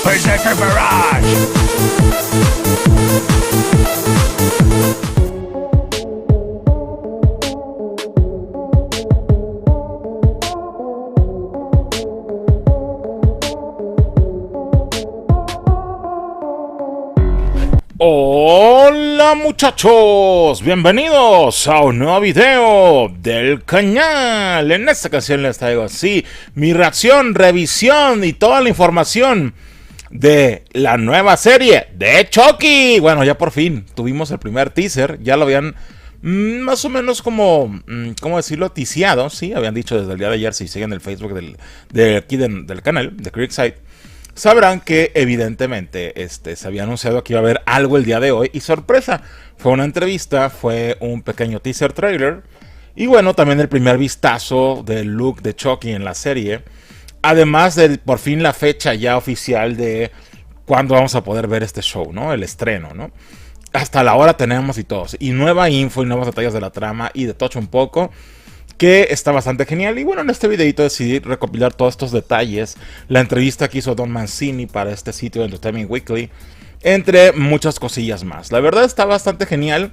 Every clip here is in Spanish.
Berserker Barrage! Hola muchachos, bienvenidos a un nuevo video del canal. En esta ocasión les traigo así mi reacción, revisión y toda la información de la nueva serie de Chucky. Bueno, ya por fin tuvimos el primer teaser, ya lo habían más o menos como, ¿cómo decirlo? Ticiado, sí, habían dicho desde el día de ayer. Si siguen el Facebook del canal, de Creekside, sabrán que evidentemente se había anunciado que iba a haber algo el día de hoy. Y sorpresa, fue una entrevista, fue un pequeño teaser trailer. Y bueno, también el primer vistazo del look de Chucky en la serie. Además de por fin la fecha ya oficial de cuándo vamos a poder ver este show, ¿no? El estreno, ¿no? Hasta la hora tenemos y todos. Y nueva info y nuevos detalles de la trama y de todo un poco, que está bastante genial. Y bueno, en este videito decidí recopilar todos estos detalles. La entrevista que hizo Don Mancini para este sitio de Entertainment Weekly, entre muchas cosillas más. La verdad está bastante genial.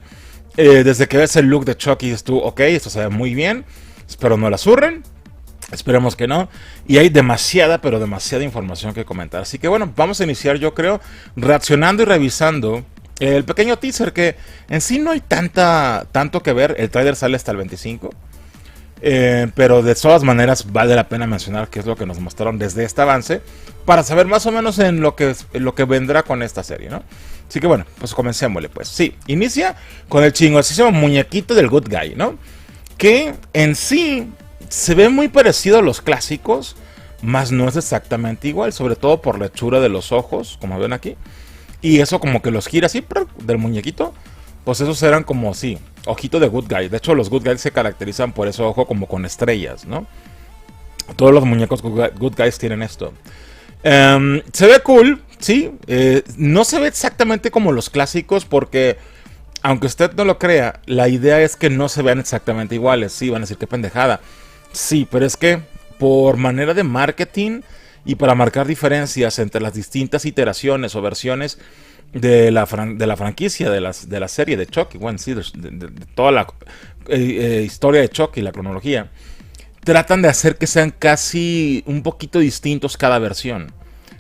Desde que ves el look de Chucky, dices tú, ok, esto se ve muy bien. Espero no la zurren. Esperemos que no. Y hay demasiada, pero demasiada información que comentar. Así que bueno, vamos a iniciar, yo creo, reaccionando y revisando el pequeño teaser, que en sí no hay tanto que ver. El trailer sale hasta el 25. Pero de todas maneras vale la pena mencionar qué es lo que nos mostraron desde este avance, para saber más o menos en lo que vendrá con esta serie, ¿no? Así que bueno, pues comencémosle pues. Sí, inicia con el chingosísimo muñequito del Good Guy, ¿no? Que en sí se ve muy parecido a los clásicos, mas no es exactamente igual, sobre todo por la hechura de los ojos, como ven aquí. Y eso como que los gira así del muñequito. Pues esos eran como, sí, ojito de Good Guy. De hecho, los Good Guys se caracterizan por ese ojo como con estrellas, ¿no? Todos los muñecos Good Guys tienen esto. Se ve cool, sí. No se ve exactamente como los clásicos porque, aunque usted no lo crea, la idea es que no se vean exactamente iguales. Sí, van a decir qué pendejada. Sí, pero es que por manera de marketing y para marcar diferencias entre las distintas iteraciones o versiones de la franquicia, de la serie de Chucky, bueno, sí, de toda la historia de Chucky, la cronología, tratan de hacer que sean casi un poquito distintos cada versión,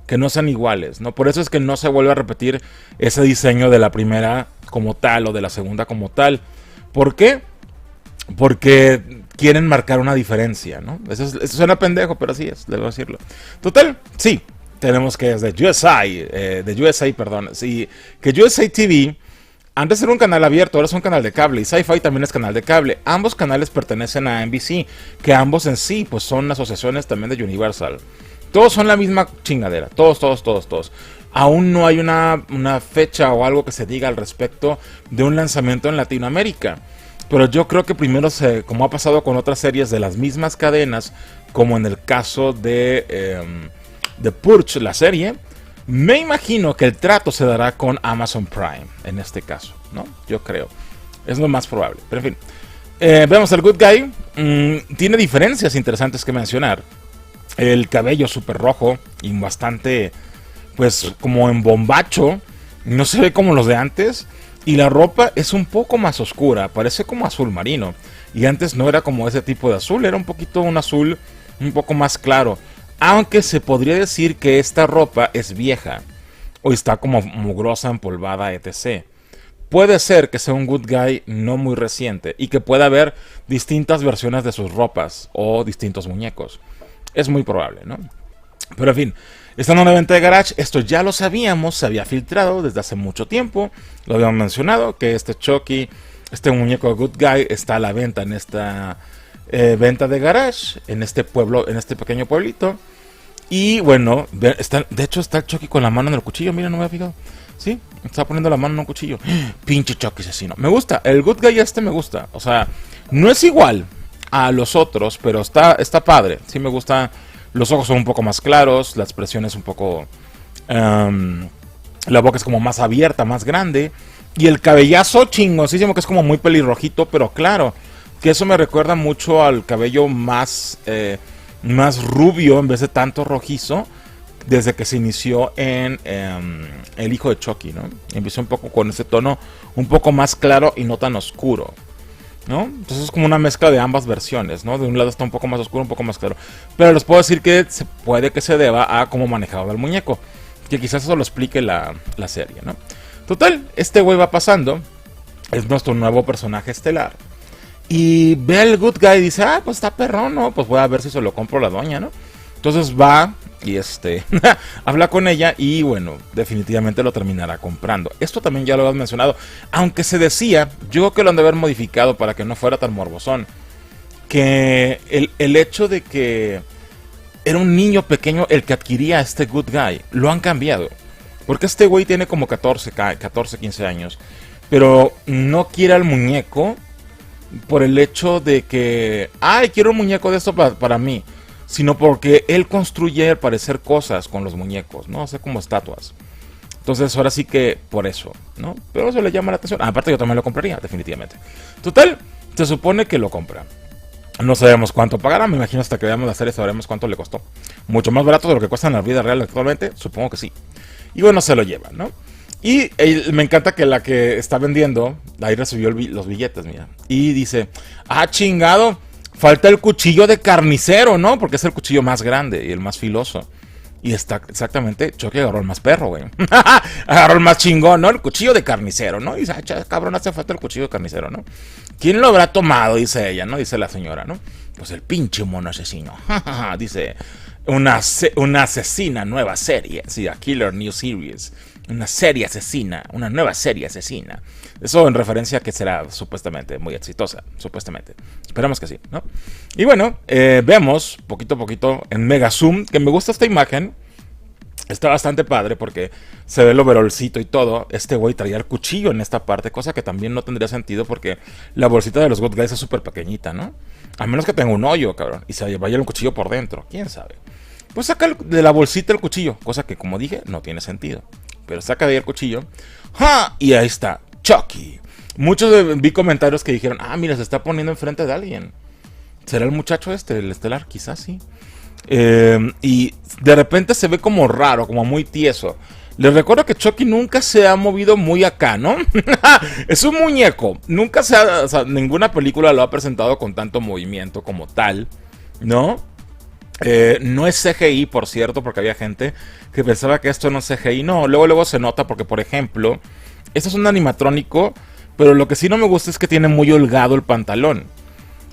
que no sean iguales, ¿no? Por eso es que no se vuelve a repetir ese diseño de la primera como tal o de la segunda como tal. ¿Por qué? Porque quieren marcar una diferencia, ¿no? Eso suena pendejo, pero así es, debo decirlo. Total, sí. Tenemos que es de USA, perdón, sí, que USA TV, antes era un canal abierto, ahora es un canal de cable, y Sci-Fi también es canal de cable. Ambos canales pertenecen a NBC, que ambos en sí, pues son asociaciones también de Universal. Todos son la misma chingadera, todos. Aún no hay una fecha o algo que se diga al respecto de un lanzamiento en Latinoamérica. Pero yo creo que primero, como ha pasado con otras series de las mismas cadenas, como en el caso de The Purge, la serie, me imagino que el trato se dará con Amazon Prime en este caso, ¿no? Yo creo, es lo más probable. Pero en fin, vemos al Good Guy. Tiene diferencias interesantes que mencionar. El cabello súper rojo y bastante, pues, como en bombacho. No se ve como los de antes. Y la ropa es un poco más oscura, parece como azul marino. Y antes no era como ese tipo de azul, era un poquito un azul un poco más claro. Aunque se podría decir que esta ropa es vieja, o está como mugrosa, empolvada, etc. Puede ser que sea un Good Guy no muy reciente, y que pueda haber distintas versiones de sus ropas, o distintos muñecos. Es muy probable, ¿no? Pero en fin, está en una venta de garage. Esto ya lo sabíamos, se había filtrado desde hace mucho tiempo. Lo habíamos mencionado, que este Chucky, este muñeco Good Guy, está a la venta en esta venta de garage, en este pueblo, en este pequeño pueblito. Y bueno, de hecho está el Chucky con la mano en el cuchillo. Mira, no me había fijado. Sí, está poniendo la mano en un cuchillo. Pinche Chucky asesino. Me gusta, el Good Guy me gusta. O sea, no es igual a los otros, pero está padre. Sí me gusta. Los ojos son un poco más claros, la expresión es un poco... la boca es como más abierta, más grande. Y el cabellazo chingosísimo, que es como muy pelirrojito, pero claro. que eso me recuerda mucho al cabello más rubio en vez de tanto rojizo, desde que se inició en El hijo de Chucky, ¿no? Empezó un poco con ese tono un poco más claro y no tan oscuro, ¿no? Entonces es como una mezcla de ambas versiones, ¿no? De un lado está un poco más oscuro, un poco más claro. Pero les puedo decir que puede que se deba a cómo manejaba el muñeco, que quizás eso lo explique la serie, ¿no? Total, este güey va pasando, es nuestro nuevo personaje estelar, y ve al good guy y dice, pues está perrón, ¿no? Pues voy a ver si se lo compro a la doña, ¿no? Entonces va y habla con ella y bueno, definitivamente lo terminará comprando. Esto también ya lo has mencionado, aunque se decía, yo creo que lo han de haber modificado para que no fuera tan morbosón, que el hecho de que era un niño pequeño el que adquiría a este good guy, lo han cambiado. Porque este güey tiene como 14, 15 años, pero no quiere al muñeco por el hecho de que, quiero un muñeco de esto para mí, sino porque él construye al parecer cosas con los muñecos, ¿no? O sea, como estatuas. Entonces ahora sí que por eso, ¿no? Pero eso le llama la atención. Aparte yo también lo compraría, definitivamente. Total, se supone que lo compra. No sabemos cuánto pagará, me imagino hasta que veamos la serie sabremos cuánto le costó. Mucho más barato de lo que cuesta en la vida real actualmente, supongo que sí. Y bueno, se lo lleva, ¿no? Y me encanta que la que está vendiendo, ahí recibió los billetes, mira. Y dice, chingado, falta el cuchillo de carnicero, ¿no? Porque es el cuchillo más grande y el más filoso. Y está exactamente, Chucky agarró el más perro, güey. Agarró el más chingón, ¿no? El cuchillo de carnicero, ¿no? Y dice, cabrón, hace falta el cuchillo de carnicero, ¿no? ¿Quién lo habrá tomado? Dice ella, ¿no? Dice la señora, ¿no? Pues el pinche mono asesino. Dice, una asesina nueva serie. Sí, a Killer New Series. Una serie asesina, una nueva serie asesina. Eso en referencia a que será supuestamente muy exitosa, supuestamente. Esperamos que sí, ¿no? Y bueno, vemos poquito a poquito en mega zoom, que me gusta esta imagen. Está bastante padre porque se ve el overolcito y todo. Este güey traía el cuchillo en esta parte, cosa que también no tendría sentido porque la bolsita de los good guys es súper pequeñita, ¿no? A menos que tenga un hoyo, cabrón, y se vaya el cuchillo por dentro, quién sabe. Pues saca de la bolsita el cuchillo, cosa que como dije no tiene sentido. Pero saca de ahí el cuchillo. Y ahí está, Chucky. Muchos vi comentarios que dijeron, mira, se está poniendo enfrente de alguien. ¿Será el muchacho el estelar? Quizás sí. Y de repente se ve como raro, como muy tieso. Les recuerdo que Chucky nunca se ha movido muy acá, ¿no? Es un muñeco. Nunca ninguna película lo ha presentado con tanto movimiento como tal, ¿no? No es CGI, por cierto, porque había gente que pensaba que esto no es CGI. No, luego se nota porque, por ejemplo, esto es un animatrónico, pero lo que sí no me gusta es que tiene muy holgado el pantalón,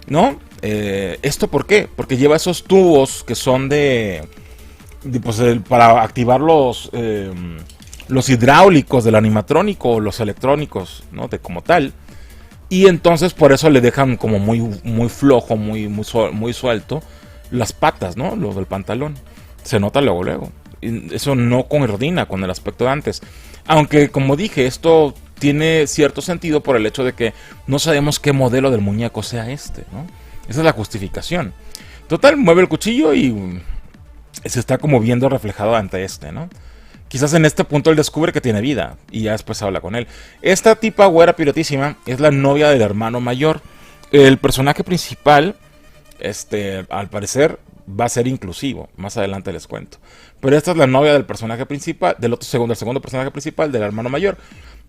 ¿no? ¿Esto por qué? Porque lleva esos tubos que son para activar los hidráulicos del animatrónico o los electrónicos, ¿no? Como tal. Y entonces por eso le dejan como muy flojo, muy suelto las patas, ¿no? Lo del pantalón. Se nota luego. Y eso no coordina con el aspecto de antes. Aunque, como dije, esto tiene cierto sentido por el hecho de que no sabemos qué modelo del muñeco sea ¿no? Esa es la justificación. Total, mueve el cuchillo y se está como viendo reflejado ante ¿no? Quizás en este punto él descubre que tiene vida y ya después habla con él. Esta tipa güera pirotísima es la novia del hermano mayor. El personaje principal, al parecer va a ser inclusivo, más adelante les cuento. Pero esta es la novia del personaje principal, del segundo personaje principal, del hermano mayor.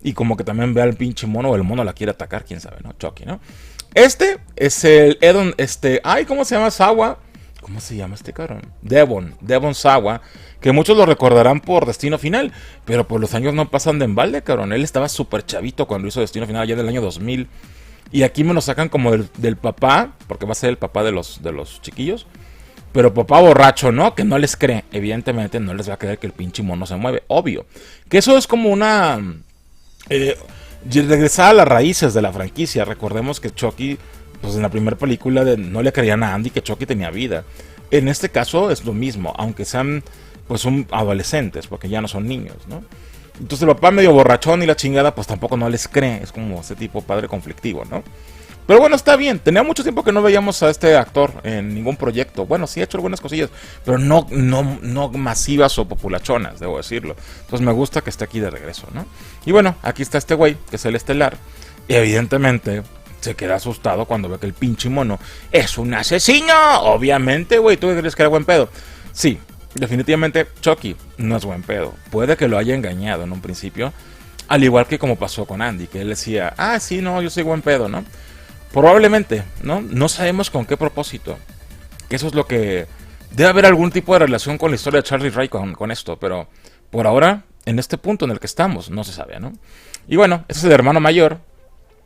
Y como que también ve al pinche mono, o el mono la quiere atacar, quién sabe, ¿no? Chucky, ¿no? Este es el Edon, ¿cómo se llama? Sawa. ¿Cómo se llama este cabrón? Devon Sawa, que muchos lo recordarán por Destino Final, pero por los años no pasan de embalde, cabrón. Él estaba súper chavito cuando hizo Destino Final, allá del año 2000. Y aquí me lo sacan como del papá, porque va a ser el papá de los chiquillos. Pero papá borracho, ¿no? Que no les cree. Evidentemente no les va a creer que el pinche mono se mueve. Obvio. Que eso es como una... regresar a las raíces de la franquicia. Recordemos que Chucky, pues en la primera película no le creían a Andy que Chucky tenía vida. En este caso es lo mismo, aunque sean pues son adolescentes, porque ya no son niños, ¿no? Entonces el papá medio borrachón y la chingada, pues tampoco no les cree. Es como ese tipo padre conflictivo, ¿no? Pero bueno, está bien. Tenía mucho tiempo que no veíamos a este actor en ningún proyecto. Bueno, sí ha hecho algunas cosillas, pero no masivas o populachonas, debo decirlo. Entonces me gusta que esté aquí de regreso, ¿no? Y bueno, aquí está este güey, que es el estelar. Y evidentemente, se queda asustado cuando ve que el pinche mono es un asesino. Obviamente, güey, ¿tú crees que era buen pedo? Sí, definitivamente Chucky no es buen pedo. Puede que lo haya engañado en un principio, al igual que como pasó con Andy, que él decía, ah, sí, no, yo soy buen pedo, ¿no? Probablemente, ¿no? No sabemos con qué propósito. Que eso es lo que... Debe haber algún tipo de relación con la historia de Charlie Ray con esto, pero por ahora, en este punto en el que estamos, no se sabe, ¿no? Y bueno, ese es el hermano mayor,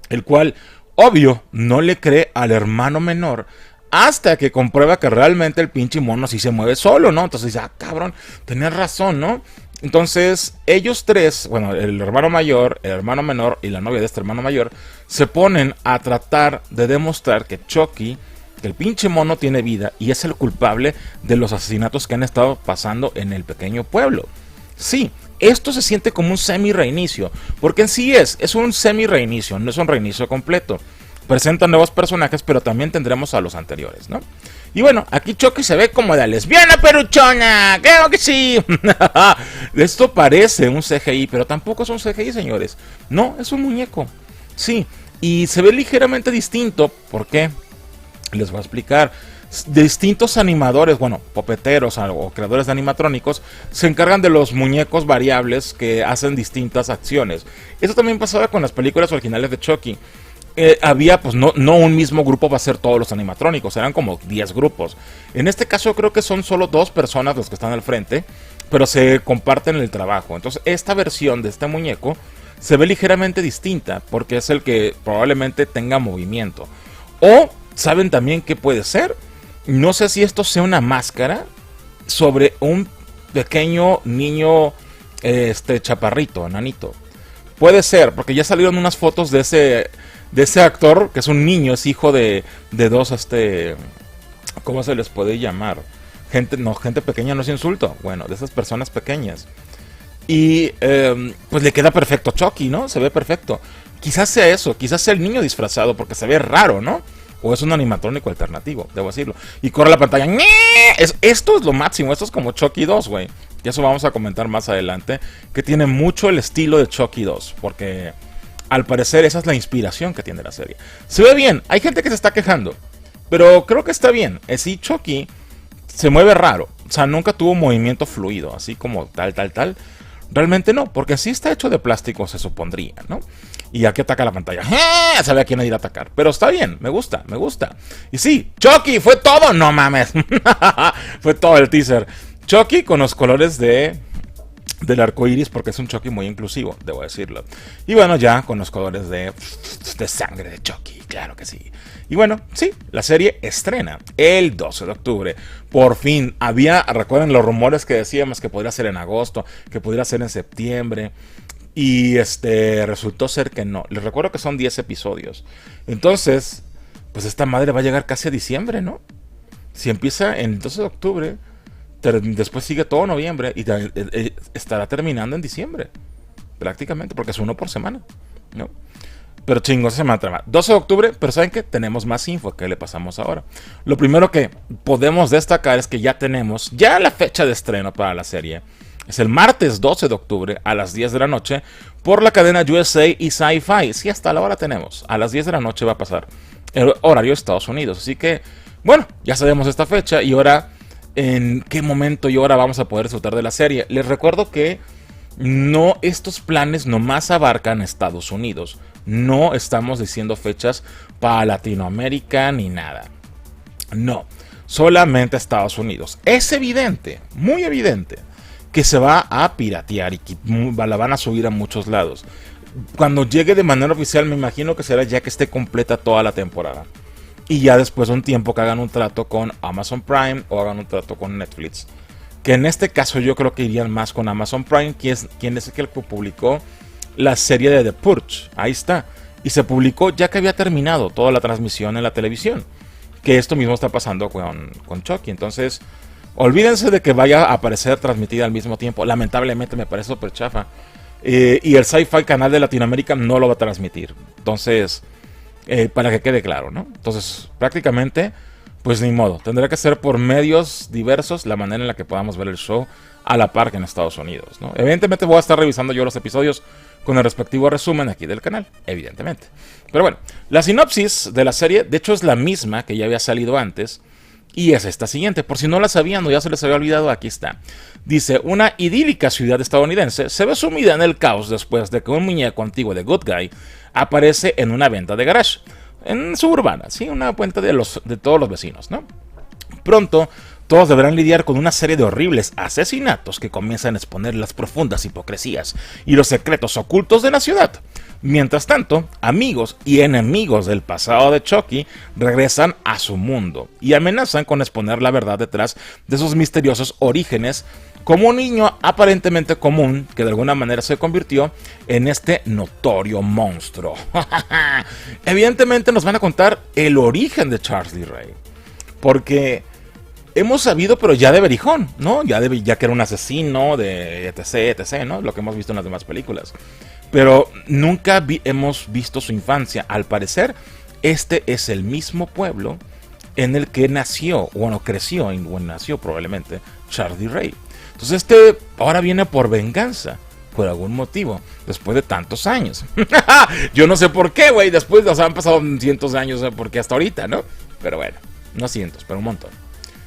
el cual, obvio, no le cree al hermano menor hasta que comprueba que realmente el pinche mono sí se mueve solo, ¿no? Entonces dice, ah, cabrón, tenías razón, ¿no? Entonces, ellos tres, bueno, el hermano mayor, el hermano menor y la novia de este hermano mayor, se ponen a tratar de demostrar que Chucky, que el pinche mono tiene vida y es el culpable de los asesinatos que han estado pasando en el pequeño pueblo. Sí, esto se siente como un semi-reinicio, porque en sí es un semi-reinicio, no es un reinicio completo. Presentan nuevos personajes, pero también tendremos a los anteriores, ¿no? Y bueno, aquí Chucky se ve como de lesbiana peruchona, creo que sí. Esto parece un CGI, pero tampoco es un CGI, señores. No, es un muñeco. Sí, y se ve ligeramente distinto. ¿Por qué? Les voy a explicar. Distintos animadores, bueno, popeteros o creadores de animatrónicos se encargan de los muñecos variables que hacen distintas acciones. Eso también pasaba con las películas originales de Chucky. Había, pues no un mismo grupo va a ser todos los animatrónicos, eran como 10 grupos. En este caso creo que son solo 2 personas los que están al frente, pero se comparten el trabajo. Entonces esta versión de este muñeco se ve ligeramente distinta, porque es el que probablemente tenga movimiento. O, ¿saben también qué puede ser? No sé si esto sea una máscara sobre un pequeño niño chaparrito, nanito. Puede ser, porque ya salieron unas fotos de ese actor, que es un niño, es hijo de dos, ¿cómo se les puede llamar? Gente pequeña no es insulto. Bueno, de esas personas pequeñas. Y pues le queda perfecto Chucky, ¿no? Se ve perfecto. Quizás sea eso, quizás sea el niño disfrazado, porque se ve raro, ¿no? O es un animatrónico alternativo, debo decirlo. Y corre la pantalla. Esto es lo máximo. Esto es como Chucky 2, güey. Y eso vamos a comentar más adelante. Que tiene mucho el estilo de Chucky 2. Porque al parecer esa es la inspiración que tiene la serie. Se ve bien. Hay gente que se está quejando. Pero creo que está bien. Sí, Chucky se mueve raro. O sea, nunca tuvo movimiento fluido. Así como tal. Realmente no, porque así está hecho de plástico, se supondría, ¿no? Y aquí ataca la pantalla. Sabe a quién ir a atacar. Pero está bien, me gusta. Y sí, Chucky, fue todo. No mames. Fue todo el teaser. Chucky con los colores del arco iris, porque es un Chucky muy inclusivo, debo decirlo. Y bueno, ya con los colores de sangre de Chucky, claro que sí. Y bueno, sí, la serie estrena el 12 de octubre. Por fin, recuerden los rumores que decíamos que podría ser en agosto, que podría ser en septiembre. Y resultó ser que no. Les recuerdo que son 10 episodios. Entonces, pues esta madre va a llegar casi a diciembre, ¿no? Si empieza en el 12 de octubre, después sigue todo noviembre y estará terminando en diciembre. Prácticamente, porque es uno por semana, ¿no? Pero chingos, semana trama. 12 de octubre, pero ¿saben qué? Tenemos más info que le pasamos ahora. Lo primero que podemos destacar es que ya tenemos la fecha de estreno para la serie. Es el martes 12 de octubre a las 10 de la noche por la cadena USA y Sci-Fi. Sí, hasta la hora tenemos. A las 10 de la noche va a pasar el horario de Estados Unidos. Así que, bueno, ya sabemos esta fecha y ahora en qué momento y hora vamos a poder disfrutar de la serie. Les recuerdo que estos planes nomás abarcan Estados Unidos. No estamos diciendo fechas para Latinoamérica ni nada. No, solamente Estados Unidos. Es evidente, muy evidente, que se va a piratear y que la van a subir a muchos lados. Cuando llegue de manera oficial, me imagino que será ya que esté completa toda la temporada. Y ya después de un tiempo que hagan un trato con Amazon Prime o hagan un trato con Netflix. Que en este caso yo creo que irían más con Amazon Prime, quien es el que publicó la serie de The Purge. Ahí está. Y se publicó ya que había terminado toda la transmisión en la televisión. Que esto mismo está pasando con Chucky. Entonces, olvídense de que vaya a aparecer transmitida al mismo tiempo. Lamentablemente me parece súper chafa. Y el Sci-Fi canal de Latinoamérica no lo va a transmitir. Entonces, para que quede claro, ¿no? Entonces, prácticamente, pues ni modo. Tendrá que ser por medios diversos la manera en la que podamos ver el show a la par que en Estados Unidos, ¿no? Evidentemente voy a estar revisando yo los episodios con el respectivo resumen aquí del canal, evidentemente. Pero bueno, la sinopsis de la serie, de hecho, es la misma que ya había salido antes, y es esta siguiente. Por si no la sabían o ya se les había olvidado, aquí está. Dice, una idílica ciudad estadounidense se ve sumida en el caos después de que un muñeco antiguo de Good Guy aparece en una venta de garage, en suburbana, ¿sí? Una cuenta de todos los vecinos, ¿no? Pronto, todos deberán lidiar con una serie de horribles asesinatos que comienzan a exponer las profundas hipocresías y los secretos ocultos de la ciudad. Mientras tanto, amigos y enemigos del pasado de Chucky regresan a su mundo y amenazan con exponer la verdad detrás de sus misteriosos orígenes, como un niño aparentemente común que de alguna manera se convirtió en este notorio monstruo. Evidentemente nos van a contar el origen de Charles Lee Ray, porque hemos sabido, pero ya de berijón, ¿no? Ya que era un asesino de etc, ¿no? Lo que hemos visto en las demás películas. Pero nunca hemos visto su infancia. Al parecer, este es el mismo pueblo en el que nació, bueno, creció, o nació probablemente, Charles Lee Ray. Entonces ahora viene por venganza, por algún motivo, después de tantos años. Yo no sé por qué, güey, después, o sea, han pasado cientos de años, porque hasta ahorita, ¿no? Pero bueno, no cientos, pero un montón.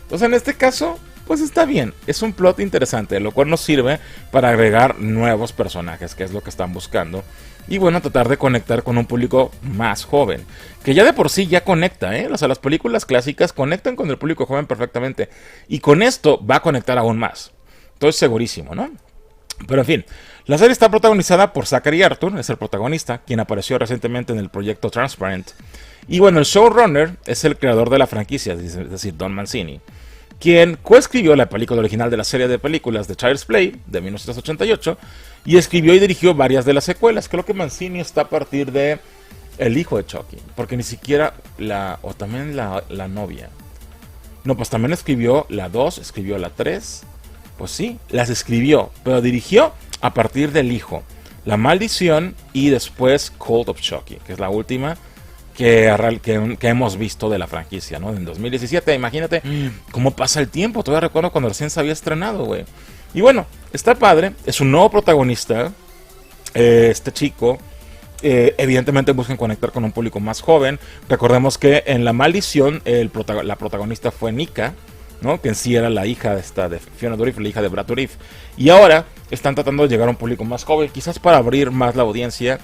Entonces en este caso, pues está bien, es un plot interesante, lo cual nos sirve para agregar nuevos personajes, que es lo que están buscando. Y bueno, tratar de conectar con un público más joven, que ya de por sí ya conecta, ¿eh? O sea, las películas clásicas conectan con el público joven perfectamente. Y con esto va a conectar aún más. Estoy segurísimo, ¿no? Pero en fin, la serie está protagonizada por Zachary Arthur, es el protagonista, quien apareció recientemente en el proyecto Transparent. Y bueno, el showrunner es el creador de la franquicia, es decir, Don Mancini, quien coescribió la película original de la serie de películas de Child's Play de 1988 y escribió y dirigió varias de las secuelas. Creo que Mancini está a partir de el hijo de Chucky, porque ni siquiera o también la novia. No, pues también escribió la 2, escribió la 3. Pues sí, las escribió, pero dirigió a partir del hijo, La Maldición y después Cult of Chucky, que es la última que hemos visto de la franquicia, ¿no? En 2017, imagínate cómo pasa el tiempo. Todavía recuerdo cuando recién se había estrenado, güey. Y bueno, está padre, es un nuevo protagonista, este chico. Evidentemente buscan conectar con un público más joven. Recordemos que en La Maldición la protagonista fue Nika, ¿no? Que en sí era la hija de Fiona Dourif, la hija de Brad Dourif. Y ahora están tratando de llegar a un público más joven, quizás para abrir más la audiencia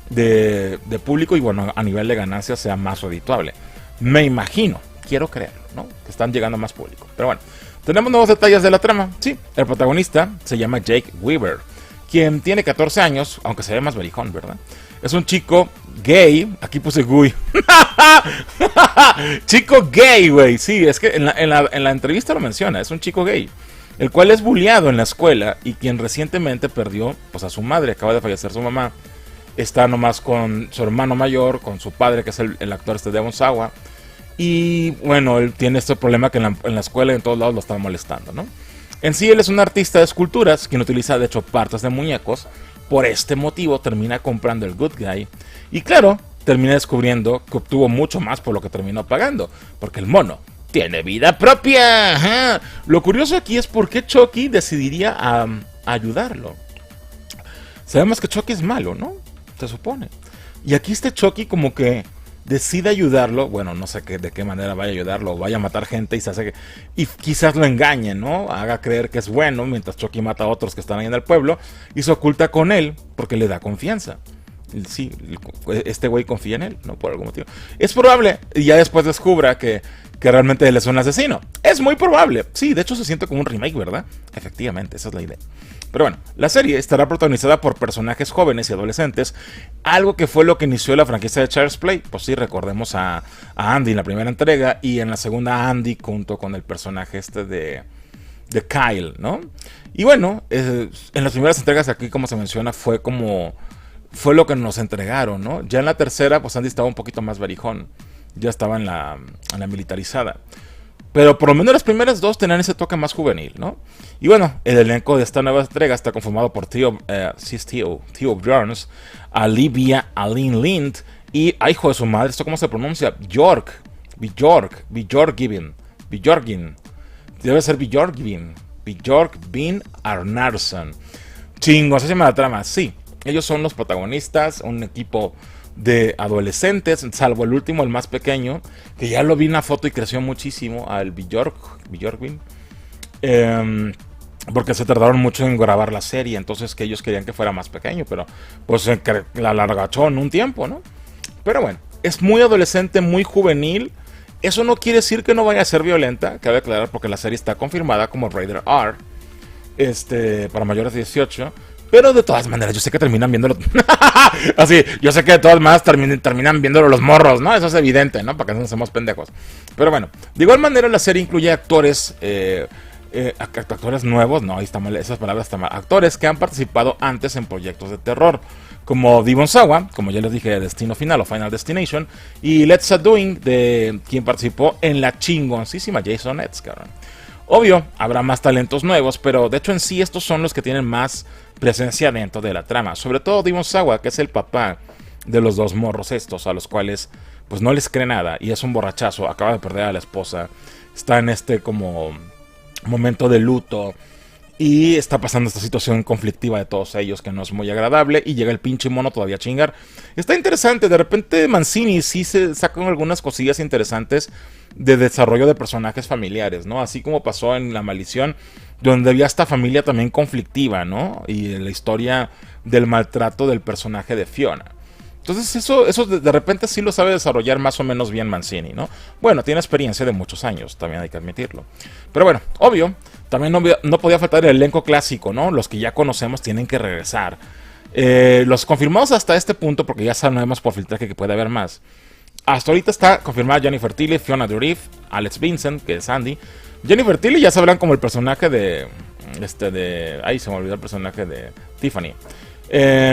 de público y bueno, a nivel de ganancia sea más redituable. Me imagino, quiero creerlo, ¿no? Que están llegando a más público. Pero bueno, tenemos nuevos detalles de la trama. Sí, el protagonista se llama Jake Weaver, quien tiene 14 años, aunque se ve más berijón, ¿verdad? Es un chico gay, aquí puse gui. Chico gay, güey. Sí, es que en la entrevista lo menciona, es un chico gay, el cual es bulleado en la escuela y quien recientemente perdió pues a su madre, acaba de fallecer su mamá. Está nomás con su hermano mayor, con su padre, que es el actor Devon Sawa. Y bueno, él tiene este problema que en la escuela y en todos lados lo están molestando, ¿no? En sí, él es un artista de esculturas, quien utiliza de hecho partes de muñecos. Por este motivo termina comprando el Good Guy. Y claro, termina descubriendo que obtuvo mucho más por lo que terminó pagando, porque el mono tiene vida propia. Ajá. Lo curioso aquí es por qué Chucky decidiría ayudarlo. Sabemos que Chucky es malo, ¿no? Se supone. Y aquí este Chucky como que decide ayudarlo. Bueno, no sé de qué manera vaya a ayudarlo. Vaya a matar gente y quizás lo engañe, ¿no? Haga creer que es bueno mientras Chucky mata a otros que están ahí en el pueblo. Y se oculta con él porque le da confianza. Sí, este güey confía en él, ¿no? Por algún motivo. Es probable, y ya después descubra que realmente él es un asesino. Es muy probable. Sí, de hecho se siente como un remake, ¿verdad? Efectivamente, esa es la idea. Pero bueno, la serie estará protagonizada por personajes jóvenes y adolescentes, algo que fue lo que inició la franquicia de Child's Play. Pues sí, recordemos a Andy en la primera entrega y en la segunda a Andy junto con el personaje de Kyle, ¿no? Y bueno, en las primeras entregas aquí, como se menciona, fue lo que nos entregaron, ¿no? Ya en la tercera, pues Andy estaba un poquito más berijón, ya estaba en la militarizada. Pero por lo menos las primeras dos tenían ese toque más juvenil, ¿no? Y bueno, el elenco de esta nueva entrega está conformado por Theo Burns, Olivia Aline Lind y, ay, hijo de su madre, ¿esto cómo se pronuncia? Bjorgvin. Debe ser Bjorgvin Arnarsson. Chingo, así se llama la trama, sí. Ellos son los protagonistas, un equipo de adolescentes, salvo el último, el más pequeño, que ya lo vi en una foto y creció muchísimo, al Bjorgvin. Porque se tardaron mucho en grabar la serie, entonces que ellos querían que fuera más pequeño, pero pues la alargachó en un tiempo, ¿no? Pero bueno, es muy adolescente, muy juvenil. Eso no quiere decir que no vaya a ser violenta, cabe aclarar, porque la serie está confirmada como Rated R, para mayores de 18. Pero de todas maneras, yo sé que terminan viéndolo. Así, yo sé que de todas maneras terminan viéndolo los morros, ¿no? Eso es evidente, ¿no? Para que no nos hacemos pendejos. Pero bueno, de igual manera la serie incluye actores. Actores nuevos, no, ahí está mal, esas palabras están mal. Actores que han participado antes en proyectos de terror, como Devon Sawa, como ya les dije, de Destino Final o Final Destination, y Let's Doing, de quien participó en la chingoncísima Jason X, cabrón. Obvio, habrá más talentos nuevos, pero de hecho en sí estos son los que tienen más presencia dentro de la trama. Sobre todo Devon Sawa, que es el papá de los dos morros estos, a los cuales pues no les cree nada, y es un borrachazo, acaba de perder a la esposa, está en como momento de luto y está pasando esta situación conflictiva de todos ellos que no es muy agradable, y llega el pinche mono todavía a chingar. Está interesante, de repente Mancini sí se sacan algunas cosillas interesantes de desarrollo de personajes familiares, ¿no? Así como pasó en La Maldición, donde había esta familia también conflictiva, ¿no? Y la historia del maltrato del personaje de Fiona. Entonces eso de repente sí lo sabe desarrollar más o menos bien Mancini, ¿no? Bueno, tiene experiencia de muchos años, también hay que admitirlo. Pero bueno, obvio, también no podía faltar el elenco clásico, ¿no? Los que ya conocemos tienen que regresar. Los confirmados hasta este punto, porque ya sabemos por filtraje que puede haber más. Hasta ahorita está confirmada Jennifer Tilly, Fiona Dourif, Alex Vincent, que es Andy. Jennifer Tilly ya sabrán como el personaje de... Ahí se me olvidó el personaje de Tiffany.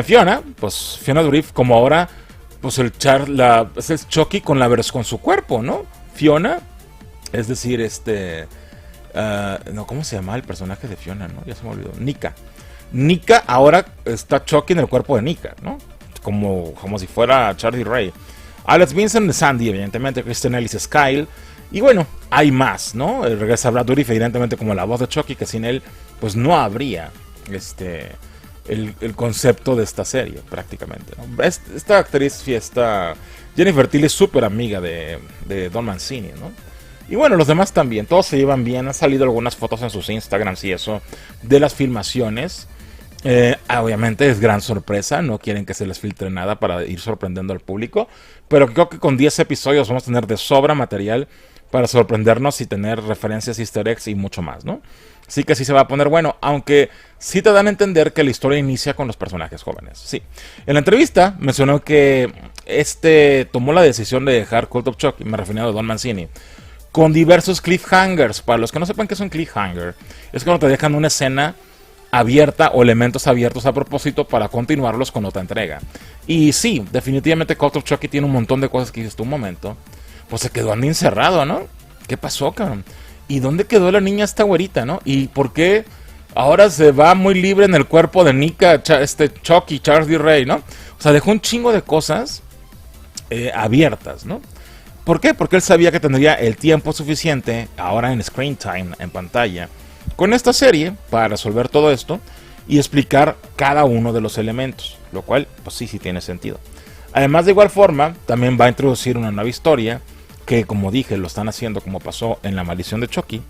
Fiona Dourif, como ahora, pues es el Chucky con su cuerpo, ¿no? Fiona, es decir, no, ¿cómo se llama el personaje de Fiona, no? Ya se me olvidó. Nika ahora está Chucky en el cuerpo de Nika, ¿no? Como si fuera Charlie Ray. Alex Vincent de Sandy, evidentemente. Kristen Ellis es Kyle. Y bueno, hay más, ¿no? Regresa Brad Dourif, evidentemente, como la voz de Chucky, que sin él, pues no habría el concepto de esta serie, prácticamente, ¿no? Esta actriz, Jennifer Tilly, es súper amiga de Don Mancini, ¿no? Y bueno, los demás también, todos se llevan bien. Han salido algunas fotos en sus Instagrams y eso de las filmaciones. Obviamente es gran sorpresa, no quieren que se les filtre nada para ir sorprendiendo al público, pero creo que con 10 episodios vamos a tener de sobra material para sorprendernos y tener referencias, easter eggs y mucho más, ¿no? Así que sí se va a poner bueno, aunque sí te dan a entender que la historia inicia con los personajes jóvenes. Sí. En la entrevista mencionó que tomó la decisión de dejar Cult of Chucky, me refiero a Don Mancini, con diversos cliffhangers. Para los que no sepan qué es un cliffhanger, es cuando te dejan una escena abierta o elementos abiertos a propósito para continuarlos con otra entrega. Y sí, definitivamente Cult of Chucky tiene un montón de cosas que dices tú, un momento, pues se quedó Andy encerrado, ¿no? ¿Qué pasó, cabrón? ¿Y dónde quedó la niña esta güerita, no? ¿Y por qué ahora se va muy libre en el cuerpo de Nika, Chucky, Charlie Ray, ¿no? O sea, dejó un chingo de cosas abiertas, ¿no? ¿Por qué? Porque él sabía que tendría el tiempo suficiente ahora en screen time, en pantalla, con esta serie para resolver todo esto y explicar cada uno de los elementos, lo cual pues sí tiene sentido. Además, de igual forma, también va a introducir una nueva historia que, como dije, lo están haciendo como pasó en La Maldición de Chucky,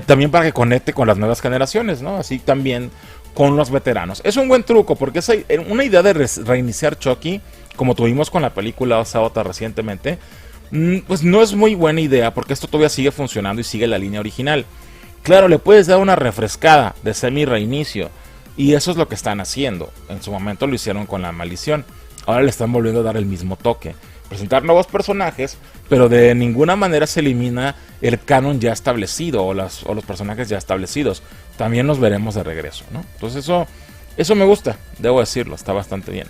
también para que conecte con las nuevas generaciones, ¿no? Así también con los veteranos. Es un buen truco porque es una idea de reiniciar Chucky, como tuvimos con la película Saota recientemente, pues no es muy buena idea porque esto todavía sigue funcionando y sigue la línea original. Claro, le puedes dar una refrescada de semi-reinicio, y eso es lo que están haciendo. En su momento lo hicieron con La Maldición, ahora le están volviendo a dar el mismo toque. Presentar nuevos personajes, pero de ninguna manera se elimina el canon ya establecido o los personajes ya establecidos. También los veremos de regreso, ¿no? Entonces eso me gusta, debo decirlo, está bastante bien.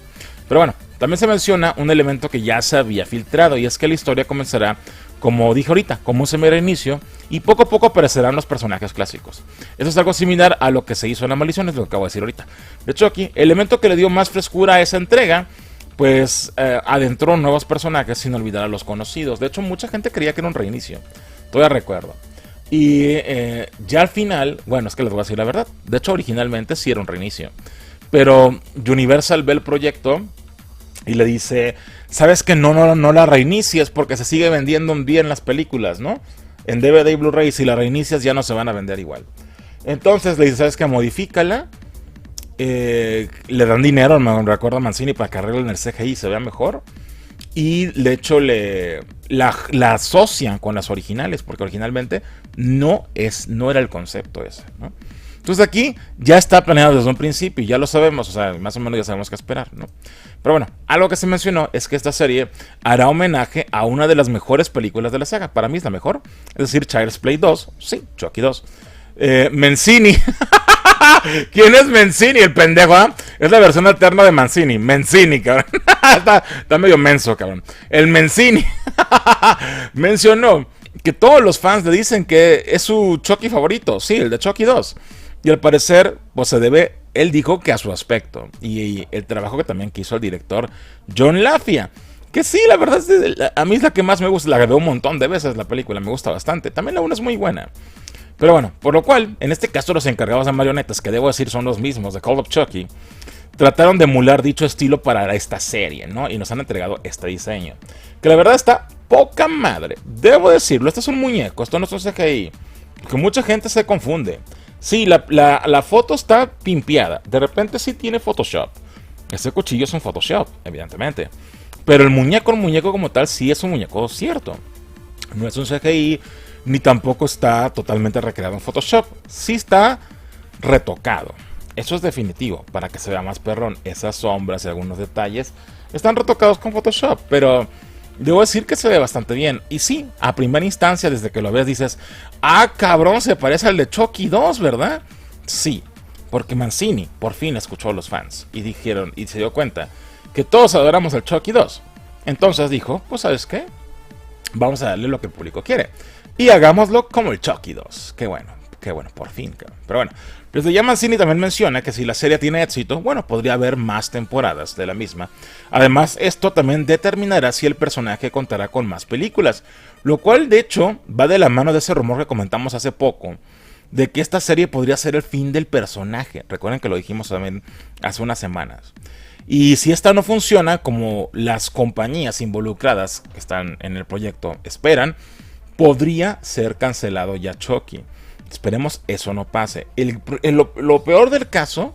Pero bueno, también se menciona un elemento que ya se había filtrado, y es que la historia comenzará, como dije ahorita, como un semi-reinicio, y poco a poco aparecerán los personajes clásicos. Eso es algo similar a lo que se hizo en La Maldición, es lo que acabo de decir ahorita. De hecho, aquí, el elemento que le dio más frescura a esa entrega, pues adentró nuevos personajes sin olvidar a los conocidos. De hecho, mucha gente creía que era un reinicio, todavía recuerdo. Y ya al final, bueno, es que les voy a decir la verdad, de hecho originalmente sí era un reinicio, Pero Universal ve el proyecto y le dice, sabes que no la reinicies porque se sigue vendiendo bien las películas, ¿no? En DVD y Blu-ray, si la reinicias ya no se van a vender igual. Entonces le dice, sabes que modifícala. Le dan dinero, me recuerdo a Mancini, para que arreglen el CGI y se vea mejor. Y de hecho la asocian con las originales, porque originalmente no era el concepto ese, ¿no? Entonces aquí ya está planeado desde un principio y ya lo sabemos, o sea, más o menos ya sabemos qué esperar, ¿no? Pero bueno, algo que se mencionó es que esta serie hará homenaje a una de las mejores películas de la saga. Para mí es la mejor, es decir, Child's Play 2, sí, Chucky 2. Mancini. ¿Quién es Mancini? El pendejo, ¿eh? Es la versión alterna de Mancini. Mancini, cabrón. está medio menso, cabrón. El Mancini mencionó que todos los fans le dicen que es su Chucky favorito. Sí, el de Chucky 2. Y al parecer, pues se debe, él dijo que a su aspecto. Y el trabajo que también quiso el director John Lafia. Que sí, la verdad, a mí es la que más me gusta. La veo un montón de veces la película, me gusta bastante. También la 1 es muy buena. Pero bueno, por lo cual, en este caso los encargados de marionetas, que debo decir son los mismos de Call of Chucky, trataron de emular dicho estilo para esta serie, ¿no? Y nos han entregado este diseño, que la verdad está poca madre. Debo decirlo, este es un muñeco, esto no es un CGI, porque mucha gente se confunde. Sí, la foto está pimpeada, de repente sí tiene Photoshop. Este cuchillo es un Photoshop, evidentemente. Pero el muñeco como tal sí es un muñeco cierto. No es un CGI, ni tampoco está totalmente recreado en Photoshop. Sí está retocado. Eso es definitivo, para que se vea más perrón. Esas sombras y algunos detalles están retocados con Photoshop, pero debo decir que se ve bastante bien. Y sí, a primera instancia, desde que lo ves, dices, ah, cabrón, se parece al de Chucky 2, ¿verdad? Sí, porque Mancini por fin escuchó a los fans y dijeron, y se dio cuenta que todos adoramos al Chucky 2. Entonces dijo, pues ¿sabes qué? Vamos a darle lo que el público quiere y hagámoslo como el Chucky 2. Qué bueno, por fin, cabrón. Pero bueno, desde ya Mancini también menciona que si la serie tiene éxito, bueno, podría haber más temporadas de la misma. Además, esto también determinará si el personaje contará con más películas, lo cual de hecho va de la mano de ese rumor que comentamos hace poco, de que esta serie podría ser el fin del personaje. Recuerden que lo dijimos también hace unas semanas. Y si esta no funciona como las compañías involucradas que están en el proyecto esperan, podría ser cancelado ya Chucky. Esperemos eso no pase. Lo peor del caso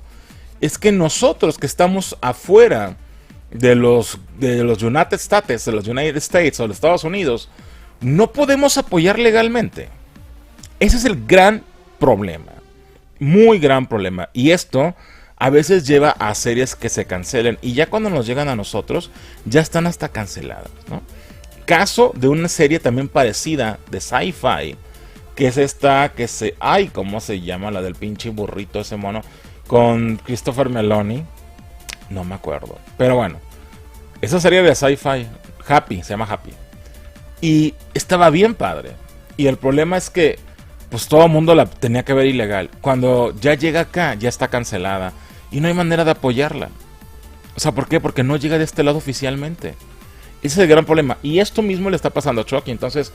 es que nosotros que estamos afuera de los United States, de los United States o de Estados Unidos, no podemos apoyar legalmente. Ese es el gran problema. Muy gran problema. Y esto a veces lleva a series que se cancelen. Y ya cuando nos llegan a nosotros, ya están hasta canceladas, ¿no? Caso de una serie también parecida de sci-fi, que es esta que ay, ¿cómo se llama? La del pinche burrito ese mono, con Christopher Meloni. No me acuerdo. Pero bueno, esa serie de sci-fi, Happy, se llama Happy. Y estaba bien padre. Y el problema es que pues todo el mundo la tenía que ver ilegal. Cuando ya llega acá, ya está cancelada. Y no hay manera de apoyarla. O sea, ¿por qué? Porque no llega de este lado oficialmente. Ese es el gran problema. Y esto mismo le está pasando a Chucky. Entonces,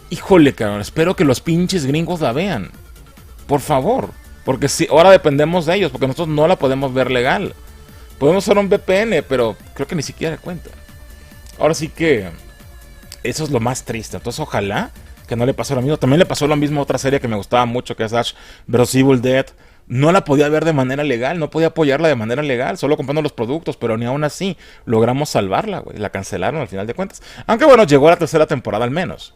híjole, cabrón, espero que los pinches gringos la vean. Por favor. Porque si ahora dependemos de ellos. Porque nosotros no la podemos ver legal. Podemos usar un VPN, pero creo que ni siquiera cuenta. Ahora sí que eso es lo más triste. Entonces, ojalá que no le pasó lo mismo. También le pasó lo mismo a otra serie que me gustaba mucho, que es Ash vs. Evil Dead. No la podía ver de manera legal, no podía apoyarla de manera legal, solo comprando los productos, pero ni aún así logramos salvarla, güey. La cancelaron al final de cuentas. Aunque bueno, llegó a la tercera temporada al menos.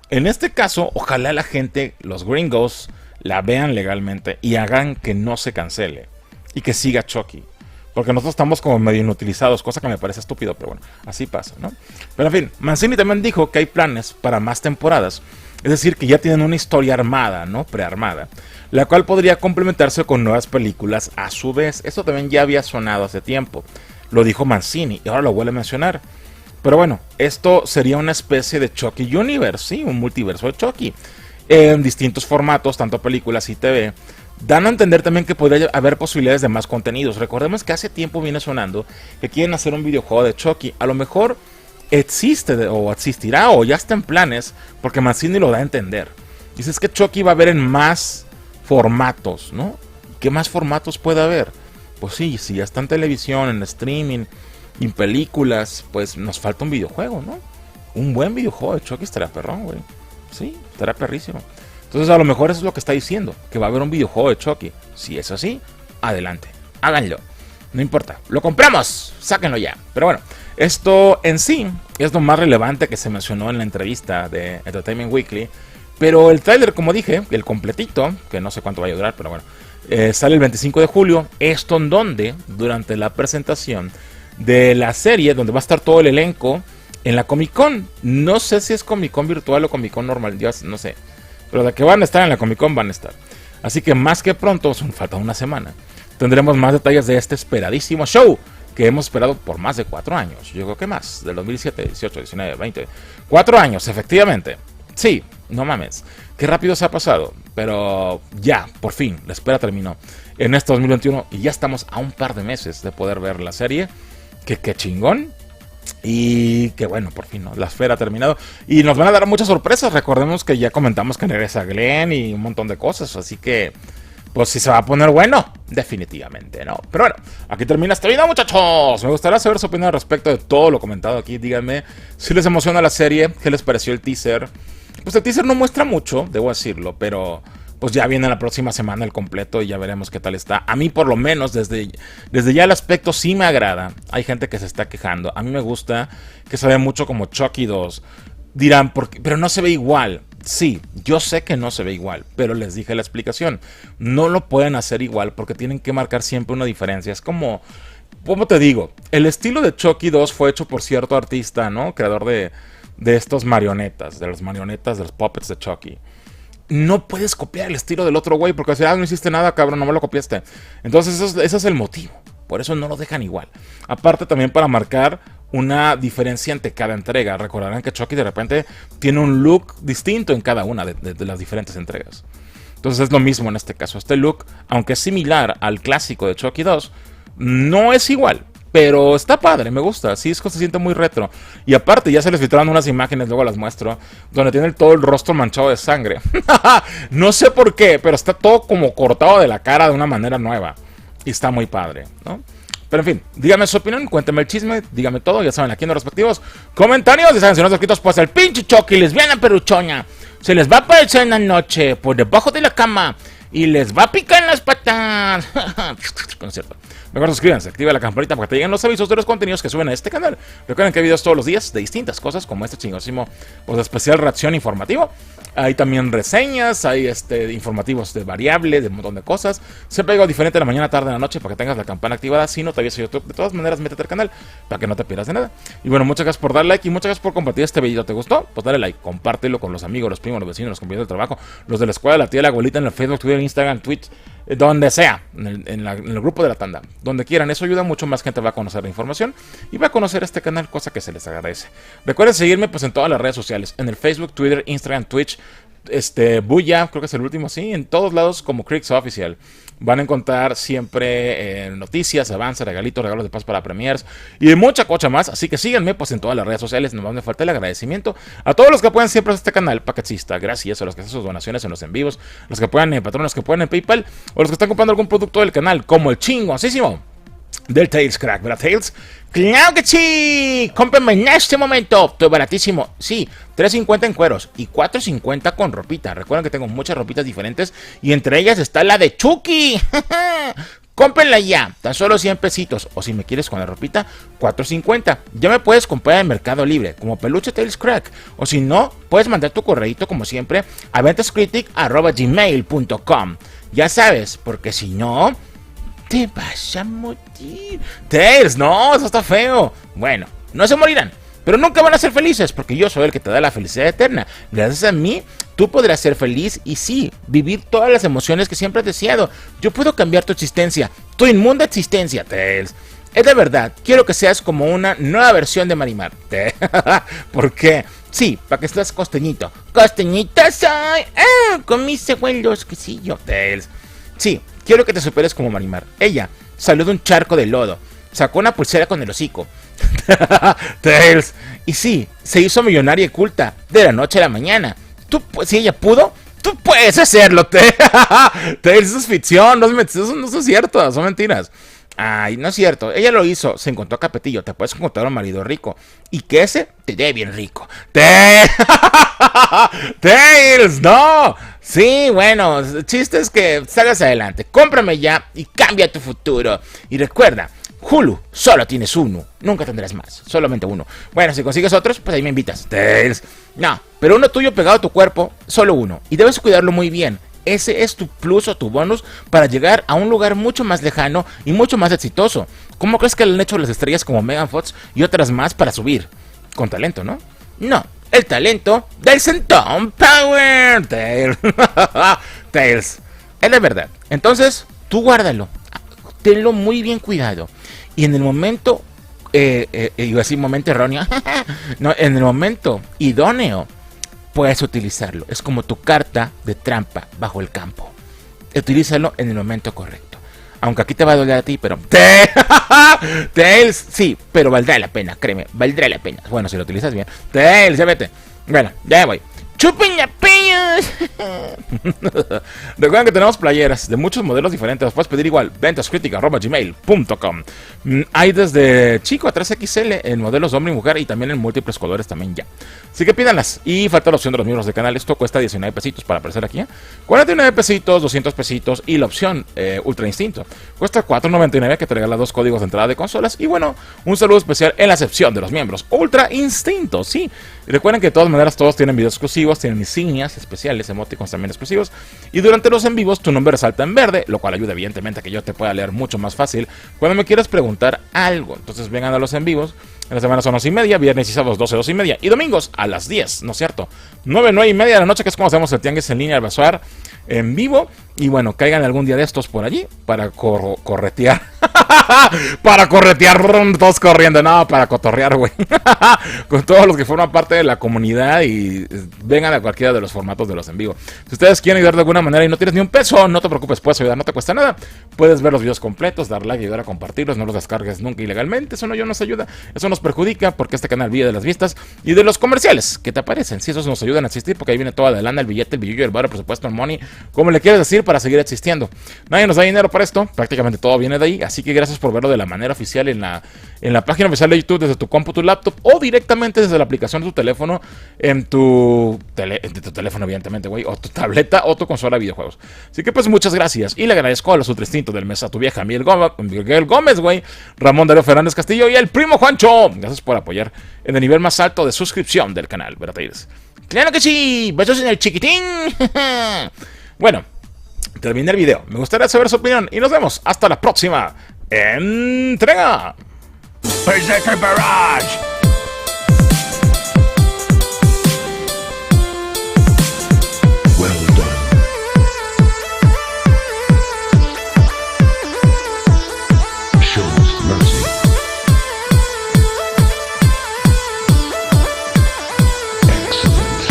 En este caso, ojalá la gente, los gringos, la vean legalmente y hagan que no se cancele. Y que siga Chucky. Porque nosotros estamos como medio inutilizados, cosa que me parece estúpido, pero bueno, así pasa, ¿no? Pero en fin, Mancini también dijo que hay planes para más temporadas. Es decir, que ya tienen una historia armada, ¿no? Prearmada. La cual podría complementarse con nuevas películas a su vez. Eso también ya había sonado hace tiempo. Lo dijo Mancini y ahora lo vuelve a mencionar. Pero bueno, esto sería una especie de Chucky Universe, ¿sí? Un multiverso de Chucky. En distintos formatos, tanto películas y TV. Dan a entender también que podría haber posibilidades de más contenidos. Recordemos que hace tiempo viene sonando que quieren hacer un videojuego de Chucky. A lo mejor existe o existirá o ya está en planes, porque Mancini lo da a entender. Dices que Chucky va a haber en más formatos, ¿no? ¿Qué más formatos puede haber? Pues sí, si ya está en televisión, en streaming, en películas, pues nos falta un videojuego, ¿no? Un buen videojuego de Chucky estaría perrón, güey. Sí, estaría perrísimo. Entonces a lo mejor eso es lo que está diciendo, que va a haber un videojuego de Chucky. Si es así, adelante, háganlo. No importa, lo compramos, sáquenlo ya. Pero bueno, esto en sí es lo más relevante que se mencionó en la entrevista de Entertainment Weekly. Pero el tráiler, como dije, el completito, que no sé cuánto vaya a durar, pero bueno, sale el 25 de julio. Esto en donde, durante la presentación de la serie, donde va a estar todo el elenco en la Comic Con. No sé si es Comic Con virtual o Comic Con normal, ya no sé. Pero de que van a estar en la Comic Con van a estar. Así que más que pronto, falta una semana, tendremos más detalles de este esperadísimo show que hemos esperado por más de 4 años. Yo creo que más, del 2017, 18, 19, 20. 4 años, efectivamente. Sí, no mames. Qué rápido se ha pasado. Pero ya, por fin, la espera terminó en este 2021 y ya estamos a un par de meses de poder ver la serie. Que chingón. Y que bueno, por fin, ¿no? La espera ha terminado. Y nos van a dar muchas sorpresas. Recordemos que ya comentamos que regresa Glenn y un montón de cosas. Así que, pues si se va a poner bueno, definitivamente, ¿no? Pero bueno, aquí termina este video, muchachos. Me gustaría saber su opinión al respecto de todo lo comentado aquí. Díganme si les emociona la serie, qué les pareció el teaser. Pues el teaser no muestra mucho, debo decirlo, pero pues ya viene la próxima semana el completo y ya veremos qué tal está. A mí por lo menos desde ya el aspecto sí me agrada. Hay gente que se está quejando. A mí me gusta que se ve mucho como Chucky 2. Dirán, pero no se ve igual. Sí, yo sé que no se ve igual, pero les dije la explicación. No lo pueden hacer igual porque tienen que marcar siempre una diferencia. Es como te digo, el estilo de Chucky 2 fue hecho por cierto artista, ¿no? Creador de estos marionetas, de los puppets de Chucky. No puedes copiar el estilo del otro güey porque no hiciste nada, cabrón, no me lo copiaste. Entonces ese es el motivo. Por eso no lo dejan igual. Aparte también para marcar una diferencia entre cada entrega. Recordarán que Chucky de repente tiene un look distinto en cada una de las diferentes entregas. Entonces es lo mismo en este caso. Este look, aunque es similar al clásico de Chucky 2, no es igual. Pero está padre, me gusta, sí, se siente muy retro. Y aparte ya se les filtraron unas imágenes, luego las muestro, donde tiene todo el rostro manchado de sangre. No sé por qué, pero está todo como cortado de la cara de una manera nueva. Y está muy padre, ¿no? Pero en fin, díganme su opinión, cuéntenme el chisme, díganme todo, ya saben, aquí en los respectivos comentarios. Ya saben, si no están suscritos, pues el pinche Chucky les viene a peruchoña. Se les va a aparecer en la noche, por debajo de la cama. Y les va a picar en las patas. No es cierto. Mejor suscríbanse, activen la campanita para que te lleguen los avisos de los contenidos que suben a este canal. Recuerden que hay videos todos los días de distintas cosas, como este chingosísimo pues, especial reacción informativo. Hay también reseñas, hay informativos de variables, de un montón de cosas. Siempre hago diferente de la mañana, tarde, en la noche para que tengas la campana activada. Si no te avisa YouTube, de todas maneras, métete al canal para que no te pierdas de nada. Y bueno, muchas gracias por dar like y muchas gracias por compartir este video. ¿Te gustó? Pues dale like, compártelo con los amigos, los primos, los vecinos, los compañeros de trabajo, los de la escuela, la tía, la abuelita, en el Facebook, Twitter, Instagram, Twitch, donde sea, en el grupo de la tanda, donde quieran. Eso ayuda mucho, más gente va a conocer la información y va a conocer este canal, cosa que se les agradece. Recuerden seguirme pues en todas las redes sociales, en el Facebook, Twitter, Instagram, Twitch, Buya, creo que es el último, sí, en todos lados como Crix Oficial. Van a encontrar siempre noticias, avances, regalitos, regalos de paz para premiers y mucha cocha más. Así que síganme pues en todas las redes sociales. No me falta el agradecimiento a todos los que apoyan siempre a este canal para que exista. Gracias a los que hacen sus donaciones en los en vivos, los que apoyan en Patreon, los que apoyan en PayPal o los que están comprando algún producto del canal, como el chingosísimo del Tails Crack, ¿verdad, Tails? ¡Claro que sí! Cómprenme en este momento. Estoy baratísimo. Sí, $3.50 en cueros y $4.50 con ropita. Recuerden que tengo muchas ropitas diferentes y entre ellas está la de Chucky. Cómprenla ya, tan solo 100 pesitos. O si me quieres con la ropita, $4.50. Ya me puedes comprar en Mercado Libre como Peluche Tails Crack. O si no, puedes mandar tu correíto como siempre a ventascritic@gmail.com. Ya sabes, porque si no, te vas a morir. Tails, no, eso está feo. Bueno, no se morirán, pero nunca van a ser felices, porque yo soy el que te da la felicidad eterna. Gracias a mí, tú podrás ser feliz y sí, vivir todas las emociones que siempre has deseado. Yo puedo cambiar tu existencia, tu inmunda existencia, Tails. Es de verdad, quiero que seas como una nueva versión de Marimar. ¿Por qué? Sí, para que estés costeñito. ¡Costeñito soy! Con mis abuelos, que sí yo, Tails. Sí, quiero que te superes como Marimar. Ella salió de un charco de lodo, sacó una pulsera con el hocico. Tails. Y sí, se hizo millonaria y culta de la noche a la mañana. Tú, si ella pudo, tú puedes hacerlo, Tails. Eso es ficción, eso no es cierto, son mentiras. Ay, no es cierto. Ella lo hizo. Se encontró a Capetillo. Te puedes encontrar a un marido rico. Y que ese te dé bien rico. Tails, no. Sí, bueno. El chiste es que salgas adelante. Cómprame ya y cambia tu futuro. Y recuerda, Hulu, solo tienes uno. Nunca tendrás más. Solamente uno. Bueno, si consigues otros, pues ahí me invitas. Tails. No, pero uno tuyo pegado a tu cuerpo, solo uno. Y debes cuidarlo muy bien. Ese es tu plus o tu bonus para llegar a un lugar mucho más lejano y mucho más exitoso. ¿Cómo crees que le han hecho las estrellas como Megan Fox y otras más para subir? Con talento, ¿no? No, el talento del Centón Power. Tails. Tails. Es la verdad. Entonces, tú guárdalo. Tenlo muy bien cuidado. Y en el momento, iba a decir momento erróneo. No, en el momento idóneo, puedes utilizarlo. Es como tu carta de trampa bajo el campo. Utilízalo en el momento correcto. Aunque aquí te va a doler a ti, pero... Tails, sí, pero valdrá la pena, créeme, valdrá la pena. Bueno, si lo utilizas bien. Tails, ya vete. Bueno, ya voy. ¡Chupen la peñas! Recuerden que tenemos playeras de muchos modelos diferentes. Los puedes pedir igual. ventascritica@gmail.com. Hay desde chico a 3XL en modelos hombre y mujer y también en múltiples colores también ya. Así que pídanlas. Y falta la opción de los miembros del canal. Esto cuesta 19 pesitos para aparecer aquí. 49 pesitos, 200 pesitos. Y la opción Ultra Instinto cuesta 4.99, que te regala 2 códigos de entrada de consolas. Y bueno, un saludo especial en la sección de los miembros Ultra Instinto. Sí, recuerden que de todas maneras todos tienen videos exclusivos, tienen insignias especiales, emoticons también exclusivos. Y durante los en vivos tu nombre resalta en verde, lo cual ayuda evidentemente a que yo te pueda leer mucho más fácil cuando me quieras preguntar algo. Entonces vengan a los en vivos. En la semana son 11:30, viernes y sábados 12, 2:30 y domingos a las 10, ¿no es cierto? 9, 9:30 de la noche, que es como hacemos el tianguis en línea, el bazar en vivo. Y bueno, caigan algún día de estos por allí para corretear. Para corretear, todos corriendo, no, para cotorrear, güey. Con todos los que forman parte de la comunidad y vengan a cualquiera de los formatos de los en vivo. Si ustedes quieren ayudar de alguna manera y no tienes ni un peso, no te preocupes, puedes ayudar, no te cuesta nada. Puedes ver los videos completos, dar like, ayudar a compartirlos, no los descargues nunca ilegalmente. Eso no nos ayuda, eso nos perjudica porque este canal vive de las vistas y de los comerciales que te aparecen. Si esos nos ayudan a existir, porque ahí viene toda la lana, el billete, el billullo, el bar, el presupuesto, el money, como le quieres decir, para seguir existiendo. Nadie nos da dinero para esto, prácticamente todo viene de ahí, así que gracias por verlo de la manera oficial en la página oficial de YouTube, desde tu compu, tu laptop o directamente desde la aplicación de tu teléfono, en tu teléfono evidentemente, güey, o tu tableta o tu consola de videojuegos. Así que pues muchas gracias y le agradezco a los Ultra Instinto del mes, a tu vieja Miguel Gómez, güey, Ramón Darío Fernández Castillo y el primo Juancho. Gracias por apoyar en el nivel más alto de suscripción del canal, ¿verdad? Claro que sí, besos en el chiquitín. Bueno, terminé el video, me gustaría saber su opinión y nos vemos hasta la próxima entrega. Berserker Barrage! Well done. Shows mercy. Excellent.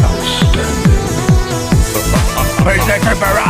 Outstanding. Berserker Barrage!